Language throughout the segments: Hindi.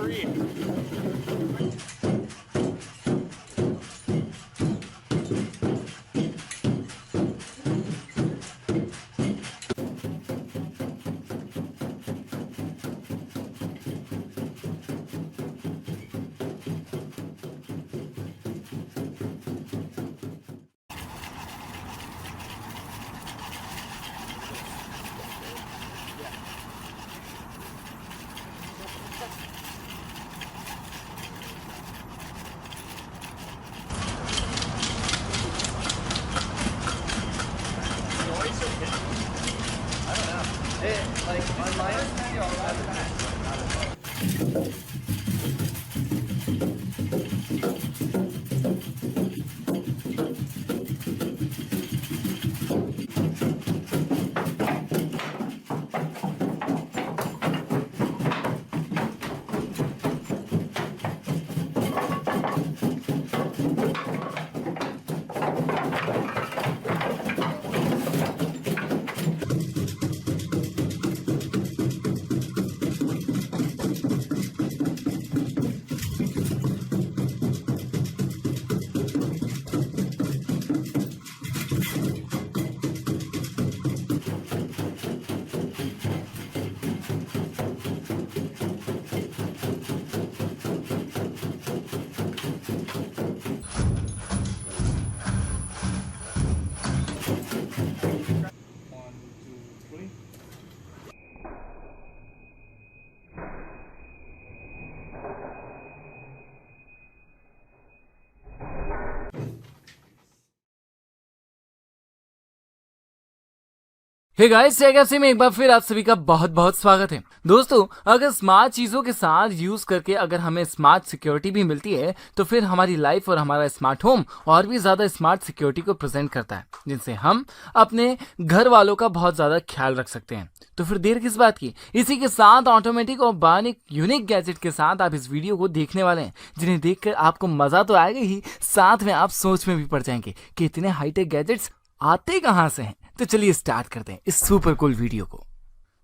free. हे गाइस, कैसे में एक बार फिर आप सभी का बहुत बहुत स्वागत है। दोस्तों, अगर स्मार्ट चीजों के साथ यूज करके अगर हमें स्मार्ट सिक्योरिटी भी मिलती है तो फिर हमारी लाइफ और हमारा स्मार्ट होम और भी ज्यादा स्मार्ट सिक्योरिटी को प्रेजेंट करता है, जिनसे हम अपने घर वालों का बहुत ज्यादा ख्याल रख सकते हैं। तो फिर देर किस बात की, इसी के साथ ऑटोमेटिक और बानिक यूनिक गैजेट के साथ आप इस वीडियो को देखने वाले हैं, जिन्हें देखकर आपको मजा तो आएगा ही, साथ में आप सोच में भी पड़ जाएंगे कि इतने हाईटेक गैजेट्स आते कहां से हैं। तो चलिए स्टार्ट करते हैं इस सुपर कूल वीडियो को।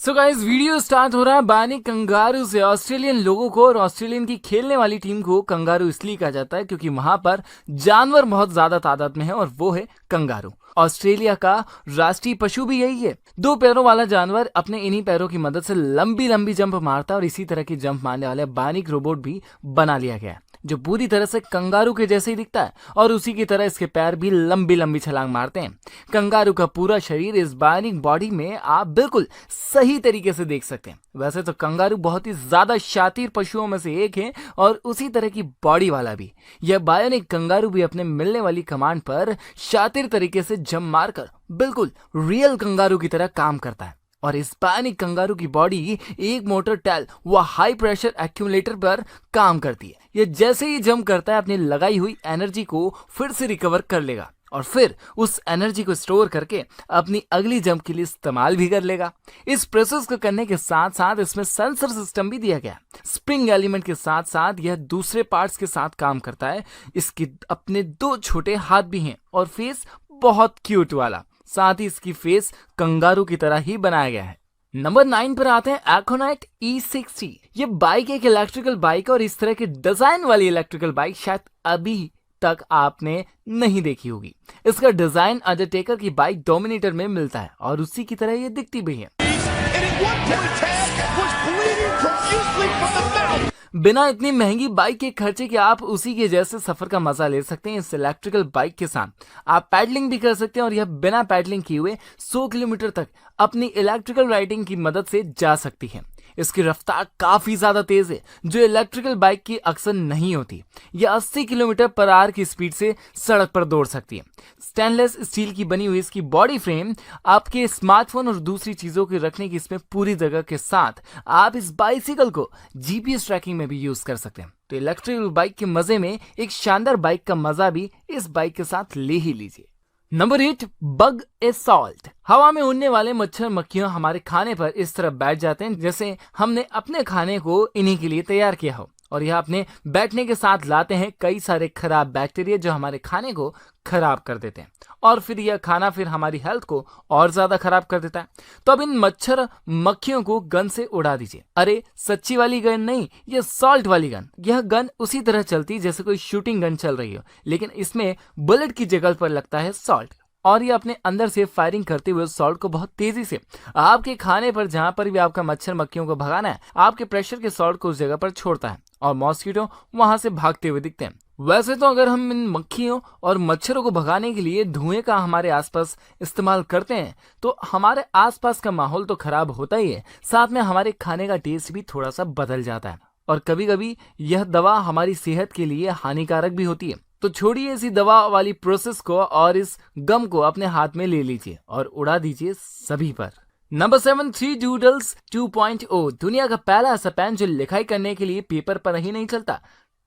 सो गाइस, वीडियो स्टार्ट हो रहा है बानिक कंगारू से। ऑस्ट्रेलियन लोगों को और ऑस्ट्रेलियन की खेलने वाली टीम को कंगारू इसलिए कहा जाता है क्योंकि वहां पर जानवर बहुत ज्यादा तादाद में है और वो है कंगारू। ऑस्ट्रेलिया का राष्ट्रीय पशु भी यही है। 2 पैरों वाला जानवर अपने इन्हीं पैरों की मदद से लंबी लंबी जंप मारता है और इसी तरह की जंप मारने वाले बानिक रोबोट भी बना लिया गया है, जो पूरी तरह से कंगारू के जैसे ही दिखता है और उसी की तरह इसके पैर भी लंबी लंबी छलांग मारते हैं। कंगारू का पूरा शरीर इस बानिक बॉडी में आप बिल्कुल सही तरीके से देख सकते हैं। वैसे तो कंगारू बहुत ही ज्यादा शातिर पशुओं में से एक है और उसी तरह की बॉडी वाला भी। यह बायोनिक कंगारू भी अपने मिलने वाली कमांड पर शातिर तरीके से जंप मारकर बिल्कुल रियल कंगारू की तरह काम करता है। और इस बायोनिक कंगारू की बॉडी एक मोटर टैल व हाई प्रेशर एक्यूमुलेटर पर काम करती है। यह जैसे ही जंप करता है अपनी लगाई हुई एनर्जी को फिर से रिकवर कर लेगा और फिर उस एनर्जी को स्टोर करके अपनी अगली जंप के लिए इस्तेमाल भी कर लेगा। इस प्रोसेस को करने के साथ साथ इसमें सेंसर सिस्टम भी दिया गया। स्प्रिंग एलिमेंट के साथ साथ यह दूसरे पार्ट्स के साथ काम करता है। इसके अपने 2 छोटे हाथ भी हैं और फेस बहुत क्यूट वाला। साथ ही इसकी फेस कंगारू की तरह ही बनाया गया है। नंबर 9 पर आते हैं एकोनाइट E60। ये बाइक एक इलेक्ट्रिकल बाइक और इस तरह के डिजाइन वाली इलेक्ट्रिकल बाइक शायद अभी तक आपने नहीं देखी होगी। इसका डिजाइन अंडरटेकर की बाइक डोमिनेटर में मिलता है और उसी की तरह ये दिखती भी है। बिना इतनी महंगी बाइक के खर्चे के आप उसी के जैसे सफर का मजा ले सकते हैं। इस इलेक्ट्रिकल बाइक के साथ आप पैडलिंग भी कर सकते हैं और यह बिना पैडलिंग किए हुए 100 किलोमीटर तक अपनी इलेक्ट्रिकल राइडिंग की मदद से जा सकती है। इसकी रफ्तार काफी ज्यादा तेज है, जो इलेक्ट्रिकल बाइक की अक्सर नहीं होती। यह 80 किलोमीटर पर आवर की स्पीड से सड़क पर दौड़ सकती है। स्टेनलेस स्टील की बनी हुई इसकी बॉडी फ्रेम आपके स्मार्टफोन और दूसरी चीजों के रखने की इसमें पूरी जगह के साथ आप इस बाइसिकल को जीपीएस ट्रैकिंग में भी यूज कर सकते हैं। तो इलेक्ट्रिकल बाइक के मजे में एक शानदार बाइक का मजा भी इस बाइक के साथ ले ही लीजिए। Number 8, bug assault. हवा में उड़ने वाले मच्छर मक्खियां हमारे खाने पर इस तरह बैठ जाते हैं जैसे हमने अपने खाने को इन्हीं के लिए तैयार किया हो और यह अपने बैठने के साथ लाते हैं कई सारे खराब बैक्टीरिया जो हमारे खाने को खराब कर देते हैं, और फिर यह खाना फिर हमारी हेल्थ को और ज्यादा खराब कर देता है। तो अब इन मच्छर मक्खियों को गन से उड़ा दीजिए। अरे सच्ची वाली गन नहीं, यह सॉल्ट वाली गन। यह गन उसी तरह चलती जैसे कोई शूटिंग गन चल रही हो, लेकिन इसमें बुलेट की जगह पर लगता है सॉल्ट, और ये अपने अंदर से फायरिंग करते हुए सॉल्ट को बहुत तेजी से आपके खाने पर जहां पर भी आपका मच्छर मक्खियों को भगाना है, आपके प्रेशर के सॉल्ट को उस जगह पर छोड़ता है और मॉस्किटो वहां से भागते हुए दिखते हैं। वैसे तो अगर हम इन मक्खियों और मच्छरों को भगाने के लिए धुएं का हमारे आसपास इस्तेमाल करते हैं तो हमारे आसपास का माहौल तो खराब होता ही है, साथ में हमारे खाने का टेस्ट भी थोड़ा सा बदल जाता है, और कभी कभी यह दवा हमारी सेहत के लिए हानिकारक भी होती है। तो छोड़िए इसी दवा वाली प्रोसेस को और इस गम को अपने हाथ में ले लीजिए और उड़ा दीजिए सभी पर। नंबर 7, 3 डूडल्स 2.0 दुनिया का पहला ऐसा पेन जो लिखाई करने के लिए पेपर पर ही नहीं चलता,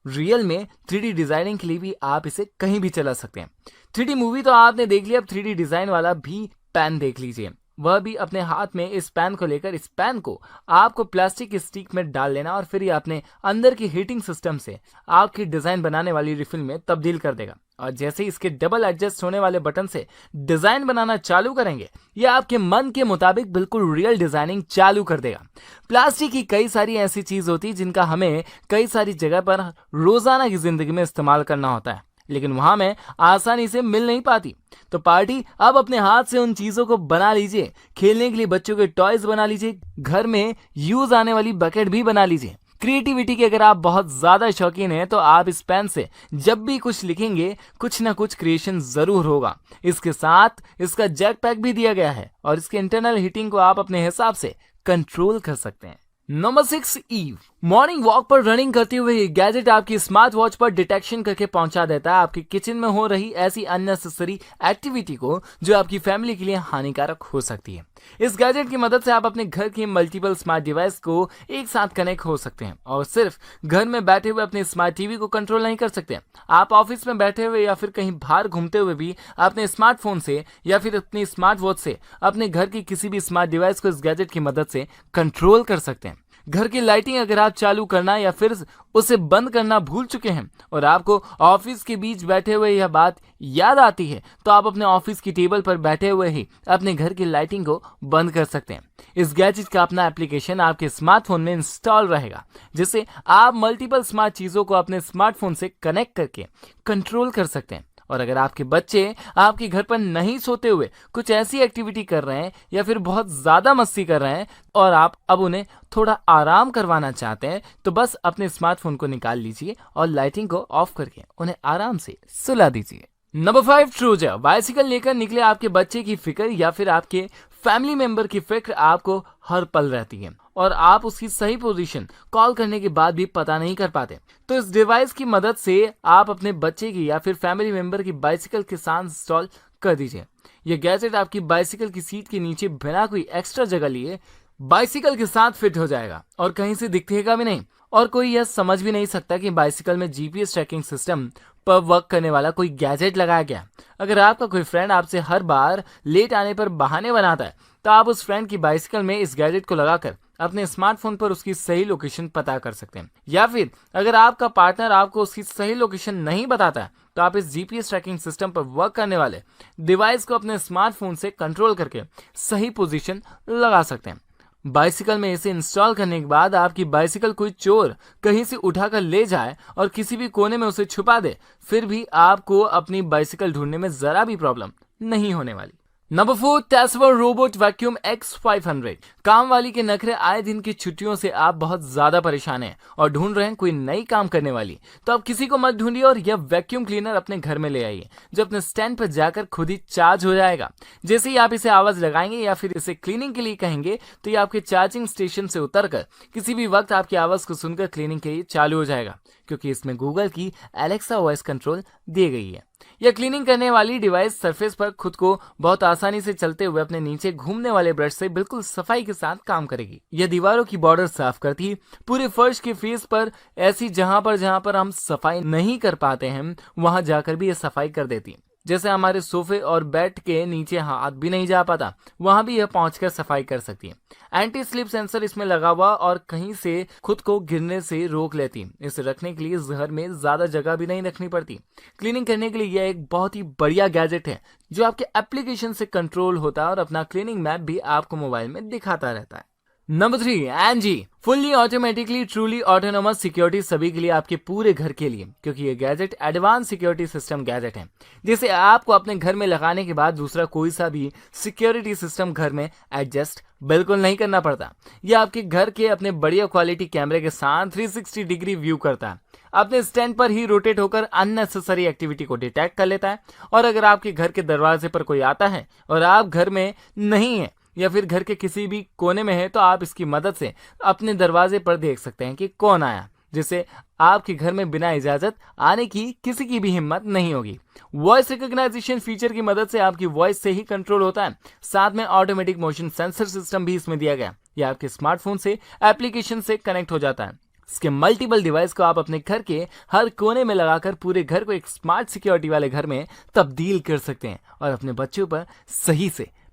रियल में 3D डिजाइनिंग के लिए भी आप इसे कहीं भी चला सकते हैं। 3D मूवी तो आपने देख लिया, अब 3D डिजाइन वाला भी पेन देख लीजिए। वह भी अपने हाथ में इस पेन को लेकर, इस पेन को आपको प्लास्टिक की स्टिक में डाल लेना और फिर ये अपने अंदर की हीटिंग सिस्टम से आपकी डिजाइन बनाने वाली रिफिल में तब्दील कर देगा, और जैसे ही इसके डबल एडजस्ट होने वाले बटन से डिजाइन बनाना चालू करेंगे, यह आपके मन के मुताबिक बिल्कुल रियल डिजाइनिंग चालू कर देगा। प्लास्टिक की कई सारी ऐसी चीज होती है जिनका हमें कई सारी जगह पर रोजाना की जिंदगी में इस्तेमाल करना होता है, लेकिन वहां में आसानी से मिल नहीं पाती। तो पार्टी अब अपने हाथ से उन चीजों को बना लीजिए। खेलने के लिए बच्चों के टॉयज बना लीजिए, घर में यूज आने वाली बकेट भी बना लीजिए। क्रिएटिविटी के अगर आप बहुत ज्यादा शौकीन हैं तो आप इस पेन से जब भी कुछ लिखेंगे कुछ ना कुछ क्रिएशन जरूर होगा। इसके साथ इसका जैक पैक भी दिया गया है और इसके इंटरनल हीटिंग को आप अपने हिसाब से कंट्रोल कर सकते हैं। नंबर 6, ईव मॉर्निंग वॉक पर रनिंग करते हुए ये गैजेट आपकी स्मार्ट वॉच पर डिटेक्शन करके पहुंचा देता है आपकी किचन में हो रही ऐसी अननेसेसरी एक्टिविटी को जो आपकी फैमिली के लिए हानिकारक हो सकती है। इस गैजेट की मदद से आप अपने घर की मल्टीपल स्मार्ट डिवाइस को एक साथ कनेक्ट हो सकते हैं, और सिर्फ घर में बैठे हुए अपने स्मार्ट टीवी को कंट्रोल नहीं कर सकते। आप ऑफिस में बैठे हुए या फिर कहीं बाहर घूमते हुए भी अपने स्मार्टफोन से या फिर अपनी स्मार्ट वॉच से अपने घर की किसी भी स्मार्ट डिवाइस को इस गैजेट की मदद से कंट्रोल कर सकते हैं। घर की लाइटिंग अगर आप चालू करना या फिर उसे बंद करना भूल चुके हैं और आपको ऑफिस के बीच बैठे हुए यह बात याद आती है, तो आप अपने ऑफिस की टेबल पर बैठे हुए ही अपने घर की लाइटिंग को बंद कर सकते हैं। इस गैजेट का अपना एप्लीकेशन आपके स्मार्टफोन में इंस्टॉल रहेगा, जिससे आप मल्टीपल स्मार्ट चीजों को अपने स्मार्टफोन से कनेक्ट करके कंट्रोल कर सकते हैं। और अगर आपके बच्चे आपके घर पर नहीं सोते हुए कुछ ऐसी एक्टिविटी कर रहे हैं या फिर बहुत ज्यादा मस्ती कर रहे हैं और आप अब उन्हें थोड़ा आराम करवाना चाहते हैं, तो बस अपने स्मार्टफोन को निकाल लीजिए और लाइटिंग को ऑफ करके उन्हें आराम से सुला दीजिए। नंबर 5, ट्रूजर बाइसिकल लेकर निकले आपके बच्चे की फिक्र या फिर आपके फैमिली मेंबर की फिक्र आपको हर पल रहती है और आप उसकी सही पोजीशन कॉल करने के बाद भी पता नहीं कर पाते। तो इस डिवाइस की मदद से आप अपने बच्चे की या फिर फैमिली मेंबर की बाइसिकल के साथ इंस्टॉल कर दीजिए। यह गैजेट आपकी बाइसिकल की सीट के नीचे बिना कोई एक्स्ट्रा जगह लिए बाइसिकल के साथ फिट हो जाएगा और कहीं से दिखेगा भी नहीं, और कोई यह समझ भी नहीं सकता कि बाइसिकल में जीपीएस ट्रैकिंग सिस्टम पर वर्क करने वाला कोई गैजेट लगाया गया। अगर आपका कोई फ्रेंड आपसे हर बार लेट आने पर बहाने बनाता है, तो आप उस फ्रेंड की बाइसिकल में इस गैजेट को लगाकर अपने स्मार्टफोन पर उसकी सही लोकेशन पता कर सकते हैं। या फिर अगर आपका पार्टनर आपको उसकी सही लोकेशन नहीं बताता है, तो आप इस जीपीएस ट्रैकिंग सिस्टम पर वर्क करने वाले डिवाइस को अपने स्मार्टफोन से कंट्रोल करके सही पोजीशन लगा सकते हैं। बाइसिकल में इसे इंस्टॉल करने के बाद आपकी बाइसिकल कोई चोर कहीं से उठाकर ले जाए और किसी भी कोने में उसे छुपा दे, फिर भी आपको अपनी बाइसिकल ढूंढने में जरा भी प्रॉब्लम नहीं होने वाली। Number 4, Tesla robot vacuum X500 काम वाली के नखरे आए दिन की छुट्टियों से आप बहुत ज्यादा परेशान हैं और ढूंढ रहे हैं कोई नई काम करने वाली, तो अब किसी को मत ढूंढिए और यह वैक्यूम क्लीनर अपने घर में ले आइए, जो अपने स्टैंड पर जाकर खुद ही चार्ज हो जाएगा। जैसे ही आप इसे आवाज लगाएंगे या फिर इसे क्लीनिंग के लिए कहेंगे, तो ये आपके चार्जिंग स्टेशन से उतरकर किसी भी वक्त आपकी आवाज को सुनकर क्लीनिंग के लिए चालू हो जाएगा, क्योंकि इसमें गूगल की एलेक्सा वॉइस कंट्रोल दी गई है। यह क्लीनिंग करने वाली डिवाइस सरफेस पर खुद को बहुत आसानी से चलते हुए अपने नीचे घूमने वाले ब्रश से बिल्कुल सफाई के साथ काम करेगी। यह दीवारों की बॉर्डर साफ करती, पूरे फर्श के फेस पर ऐसी जहां पर हम सफाई नहीं कर पाते हैं वहां जाकर भी यह सफाई कर देती। जैसे हमारे सोफे और बेड के नीचे हाथ भी नहीं जा पाता, वहां भी यह पहुंचकर सफाई कर सकती है। एंटी स्लिप सेंसर इसमें लगा हुआ और कहीं से खुद को गिरने से रोक लेती है। इसे रखने के लिए घर में ज्यादा जगह भी नहीं रखनी पड़ती। क्लीनिंग करने के लिए यह एक बहुत ही बढ़िया गैजेट है जो आपके एप्लीकेशन से कंट्रोल होता है और अपना क्लीनिंग मैप भी आपको मोबाइल में दिखाता रहता है। नंबर 3, NG fully automatically truly autonomous security सभी के लिए, आपके पूरे घर के लिए, क्योंकि ये gadget advance security system gadget है जिसे आपको अपने घर में लगाने के बाद दूसरा कोई सा भी सिक्योरिटी सिस्टम घर में एडजस्ट बिल्कुल नहीं करना पड़ता। यह आपके घर के अपने बढ़िया क्वालिटी कैमरे के साथ 360 डिग्री व्यू करता है, अपने स्टैंड पर ही रोटेट होकर अननेसेसरी एक्टिविटी को डिटेक्ट कर लेता है। और अगर आपके घर के दरवाजे पर कोई आता है और आप घर में नहीं है या फिर घर के किसी भी कोने में है, तो आप इसकी मदद से अपने दरवाजे पर देख सकते हैं कि कौन आया, जिससे आपके घर में बिना इजाजत आने की किसी की भी हिम्मत नहीं होगी। वॉइस रिकॉग्नाइजेशन फीचर की मदद से आपकी वॉइस से ही कंट्रोल होता है। साथ में ऑटोमेटिक मोशन सेंसर सिस्टम भी इसमें दिया गया। यह आपके स्मार्टफोन से एप्लीकेशन से कनेक्ट हो जाता है। इसके मल्टीपल डिवाइस को आप अपने घर के हर कोने में लगाकर पूरे घर को एक स्मार्ट सिक्योरिटी वाले घर में तब्दील कर सकते हैं और अपने बच्चों पर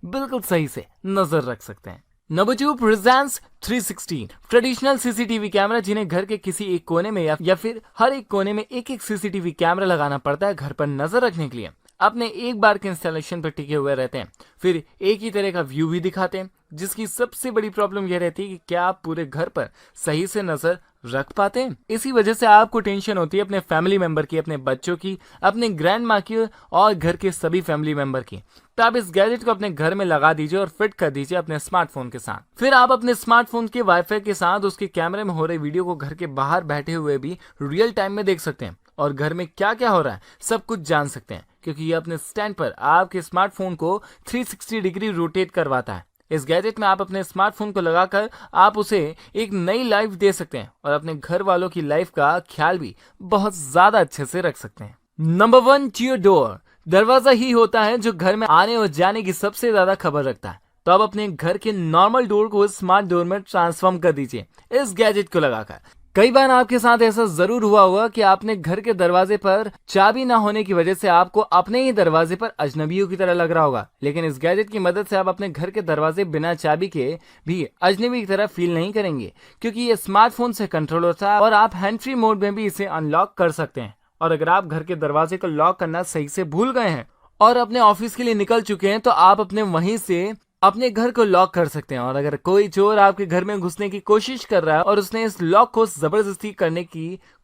बिल्कुल सही से नजर रख सकते हैं। Number 2, presence 360 traditional CCTV camera, जिन्हें घर के किसी एक कोने में या फिर हर एक कोने में एक एक सीसीटीवी कैमरा लगाना पड़ता है घर पर नजर रखने के लिए, अपने एक बार के इंस्टॉलेशन पर टिके हुए रहते हैं, फिर एक ही तरह का व्यू भी दिखाते हैं। जिसकी सबसे बड़ी प्रॉब्लम यह रहती है कि क्या आप पूरे घर पर सही से नजर रख पाते हैं। इसी वजह से आपको टेंशन होती है अपने फैमिली मेंबर की, अपने बच्चों की, अपने ग्रैंड माँ की और घर के सभी फैमिली मेंबर की। तो आप इस गैजेट को अपने घर में लगा दीजिए और फिट कर दीजिए अपने स्मार्टफोन के साथ। फिर आप अपने स्मार्टफोन के वाईफाई के साथ उसके कैमरे में हो रही वीडियो को घर के बाहर बैठे हुए भी रियल टाइम में देख सकते हैं और घर में क्या क्या हो रहा है सब कुछ जान सकते हैं, क्योंकि ये अपने स्टैंड पर आपके स्मार्टफोन को 360 डिग्री रोटेट करवाता है। इस गैजेट में आप अपने स्मार्टफोन को लगाकर आप उसे एक नई लाइफ दे सकते हैं और अपने घर वालों की लाइफ का ख्याल भी बहुत ज्यादा अच्छे से रख सकते हैं। नंबर 1, जियो डोर दरवाजा ही होता है जो घर में आने और जाने की सबसे ज्यादा खबर रखता है। तो आप अपने घर के नॉर्मल डोर को स्मार्ट डोर में ट्रांसफॉर्म कर दीजिए इस गैजेट को लगाकर। कई बार आपके साथ ऐसा जरूर हुआ होगा कि आपने घर के दरवाजे पर चाबी ना होने की वजह से आपको अपने ही दरवाजे पर अजनबियों की तरह लग रहा होगा, लेकिन इस गैजेट की मदद से आप अपने घर के दरवाजे बिना चाबी के भी अजनबी की तरह फील नहीं करेंगे, क्योंकि ये स्मार्टफोन से कंट्रोल होता है और आप हैंड फ्री मोड में भी इसे अनलॉक कर सकते हैं। और अगर आप घर के दरवाजे को लॉक करना सही से भूल गए हैं और अपने ऑफिस के लिए निकल चुके हैं, तो आप अपने वहीं से अपने घर को लॉक कर सकते हैं। और अगर कोई चोर आपके घर में घुसने की कोशिश कर रहा है और उसने इस लॉक को जबरदस्ती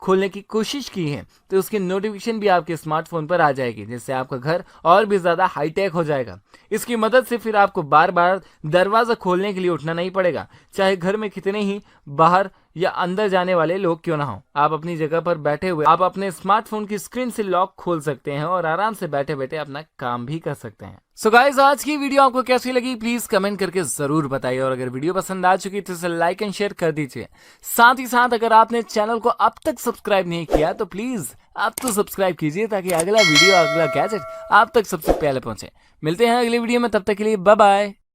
खोलने की कोशिश की है, तो उसकी नोटिफिकेशन भी आपके स्मार्टफोन पर आ जाएगी, जिससे आपका घर और भी ज्यादा हाईटेक हो जाएगा। इसकी मदद से फिर आपको बार बार दरवाजा खोलने के लिए उठना नहीं पड़ेगा, चाहे घर में कितने ही बाहर या अंदर जाने वाले लोग क्यों ना हो। आप अपनी जगह पर बैठे हुए आप अपने स्मार्टफोन की स्क्रीन से लॉक खोल सकते हैं और आराम से बैठे बैठे अपना काम भी कर सकते हैं। सो गाइस, आज की वीडियो आपको कैसी लगी प्लीज कमेंट करके जरूर बताइए, और अगर वीडियो पसंद आ चुकी तो इसे लाइक एंड शेयर कर दीजिए। साथ ही साथ अगर आपने चैनल को अब तक सब्सक्राइब नहीं किया तो प्लीज आप तो सब्सक्राइब कीजिए, ताकि अगला वीडियो अगला गैजेट आप तक सबसे पहले पहुंचे। मिलते हैं अगली वीडियो में, तब तक के लिए बाय बाय।